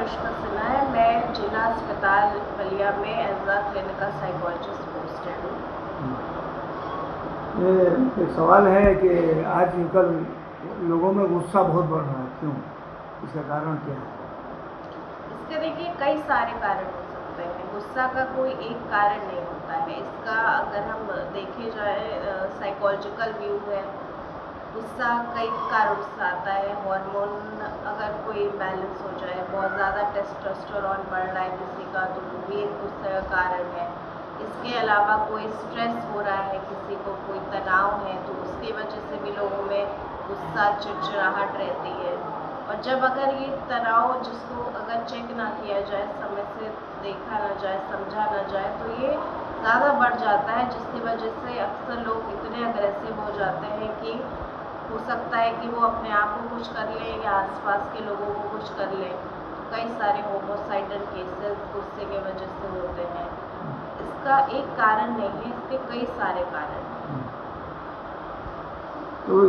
अनुष्का सिन्हा है। मैं जिला अस्पताल बलिया में as a clinical psychologist posted हूँ। ये एक सवाल है कि आजकल लोगों में गुस्सा बहुत बढ़ रहा है, क्यों? इसका कारण क्या है? इसके देखिए कई सारे कारण हो सकते हैं। गुस्सा का कोई एक कारण नहीं होता है। इसका अगर हम देखे जाए साइकोलॉजिकल व्यू है, गुस्सा कई कारणों से आता है। हार्मोन अगर कोई बैलेंस हो जाए, बहुत ज़्यादा टेस्टोस्टेरोन बढ़ रहा है किसी का, तो वो भी एक गुस्से का कारण है। इसके अलावा कोई स्ट्रेस हो रहा है, किसी को कोई तनाव है, तो उसकी वजह से भी लोगों में गुस्सा, चिड़चिड़ाहट रहती है। और जब अगर ये तनाव जिसको अगर चेक ना किया जाए, समय से देखा ना जाए, समझा ना जाए, तो ये ज़्यादा बढ़ जाता है, जिसकी वजह से अक्सर लोग इतने अग्रेसिव हो जाते हैं कि हो सकता है कि वो अपने आप को कुछ कर लें या आसपास के लोगों को कुछ कर लें। कई सारे होमोसाइडल केसेस गुस्से के वजह से होते हैं। इसका एक कारण नहीं है, इसके कई सारे कारण हैं। तो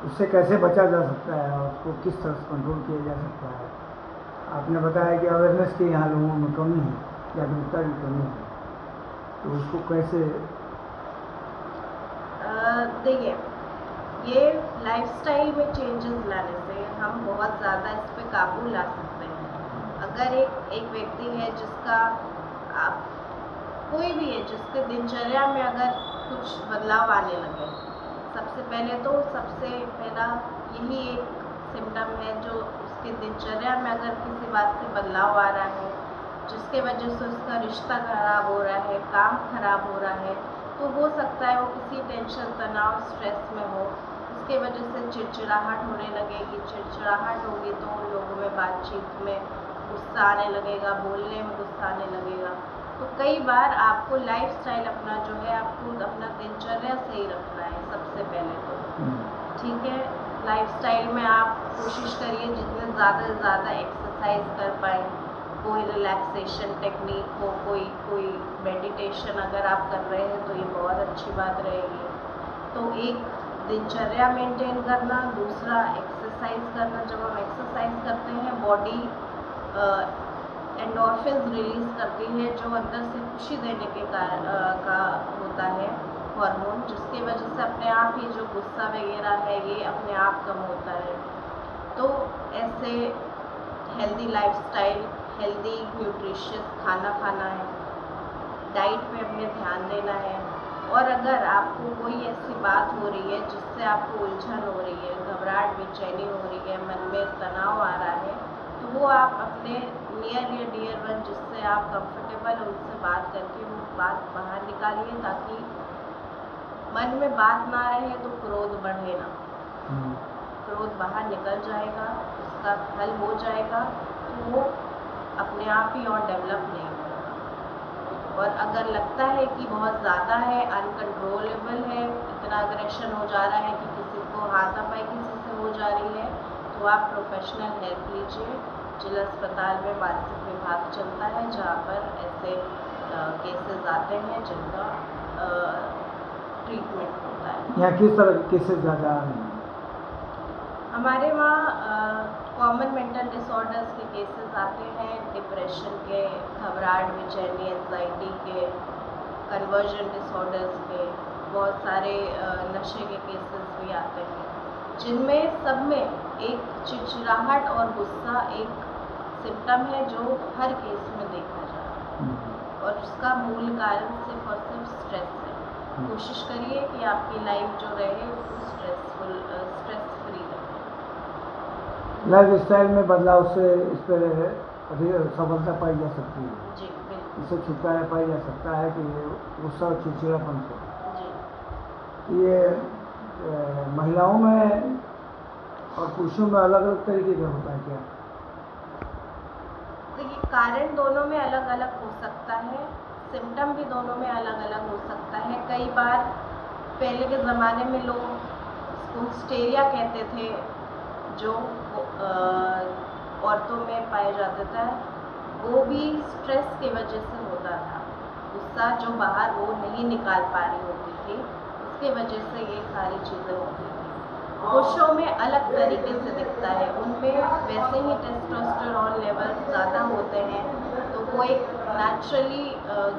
उससे कैसे बचा जा सकता है और उसको किस तरह से कंट्रोल किया जा सकता है? आपने बताया कि अवेयरनेस की यहाँ लोगों में कमी है, जागरूकता की कमी है, तो उसको कैसे? देखिए, ये लाइफस्टाइल में चेंजेस लाने से हम बहुत ज़्यादा इस पे काबू ला सकते हैं। अगर एक व्यक्ति है जिसका आप कोई भी है जिसके दिनचर्या में अगर कुछ बदलाव आने लगे, सबसे पहला यही एक सिम्टम है जो उसके दिनचर्या में अगर किसी बात से बदलाव आ रहा है, जिसके वजह से उसका रिश्ता खराब हो रहा है, काम खराब हो रहा है, तो हो सकता है वो किसी टेंशन, तनाव, स्ट्रेस में हो। उसके वजह से चिड़चिड़ाहट होने लगेगी। चिड़चिड़ाहट होगी तो उन लोगों में बातचीत में गुस्सा आने लगेगा, बोलने में गुस्सा आने लगेगा। तो कई बार आपको लाइफस्टाइल अपना जो है, आपको अपना दिनचर्या सही रखना है सबसे पहले तो। ठीक है, लाइफस्टाइल में आप कोशिश करिए जितने ज़्यादा से ज़्यादा एक्सरसाइज कर पाएँ, कोई रिलैक्सेशन टेक्निक हो, कोई मेडिटेशन अगर आप कर रहे हैं तो ये बहुत अच्छी बात रहेगी। तो एक दिनचर्या मेंटेन करना, दूसरा एक्सरसाइज करना। जब हम एक्सरसाइज करते हैं, बॉडी एंडोर्फिन्स रिलीज करती है, जो अंदर से खुशी देने के का होता है हार्मोन, जिसकी वजह से अपने आप ही जो गुस्सा वगैरह है ये अपने आप कम होता है। तो ऐसे हेल्दी लाइफस्टाइल, हेल्दी न्यूट्रिशियस खाना खाना है, डाइट पे अपने ध्यान देना है। और अगर आपको कोई ऐसी बात हो रही है जिससे आपको उलझन हो रही है, घबराहट, बेचैनी हो रही है, मन में तनाव आ रहा है, तो वो आप अपने नियर या डियर वन जिससे आप कंफर्टेबल हो उनसे बात करके वो बात बाहर निकालिए, ताकि मन में बात ना रहे तो क्रोध बढ़े ना। क्रोध बाहर निकल जाएगा, उसका हल हो जाएगा, तो वो अपने आप ही और डेवलप नहीं होगा। और अगर लगता है कि बहुत ज़्यादा है, अनकंट्रोलेबल है, इतना अग्रेशन हो जा रहा है कि किसी को हाथापाई किसी से हो जा रही है, तो आप प्रोफेशनल हेल्प लीजिए। जिला अस्पताल में मानसिक विभाग चलता है, जहाँ पर ऐसे केसेस आते हैं जिनका ट्रीटमेंट होता है। यहाँ किस तरह के केसेस ज़्यादा आ रहे हैं? हमारे वहाँ कॉमन मेंटल डिसऑर्डर्स के केसेस आते हैं, डिप्रेशन के, घबराहट, बेचैनी, एंजाइटी के, कन्वर्जन डिसऑर्डर्स के, बहुत सारे नशे के केसेस भी आते हैं, जिनमें सब में एक चिड़चिड़ाहट और गुस्सा एक सिम्टम है जो हर केस में देखा जा रहा है। और उसका मूल कारण सिर्फ और सिर्फ स्ट्रेस है। कोशिश करिए कि आपकी लाइफ जो रहे वो स्ट्रेस फ्री रहे। लाइफ स्टाइल में बदलाव से इस पर अधिक सफलता पाई जा सकती है। जी बिल्कुल। इससे छुटकारा पाया जा सकता है कि गुस्सा और चिड़चिड़ापन से। जी। ये महिलाओं में और पुरुषों में अलग अलग तरीके का होता है क्या? देखिए, कारण दोनों में अलग अलग हो सकता है, सिम्टम भी दोनों में अलग अलग हो सकता है। कई बार पहले के ज़माने में लोग इसको हिस्टेरिया कहते थे, जो औरतों में पाया जाता था, वो भी स्ट्रेस की वजह से होता था। गुस्सा जो बाहर वो नहीं निकाल पा रही होती थी, उसके वजह से ये सारी चीज़ें होती थी। पुरुषों में अलग तरीके से दिखता है, उनमें वैसे ही टेस्टोस्टेरोन लेवल ज़्यादा होते हैं, तो वो एक नेचुरली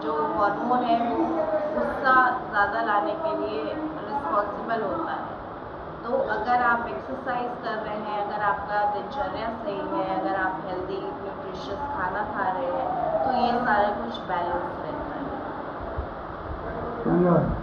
जो हार्मोन है वो गुस्सा ज़्यादा लाने के लिए रिस्पॉन्सिबल होता है। तो अगर आप एक्सरसाइज कर रहे हैं, अगर आपका दिनचर्या सही है, अगर आप हेल्दी न्यूट्रिशियस खाना खा रहे हैं, तो ये सारा कुछ बैलेंस रहता है। धन्यवाद।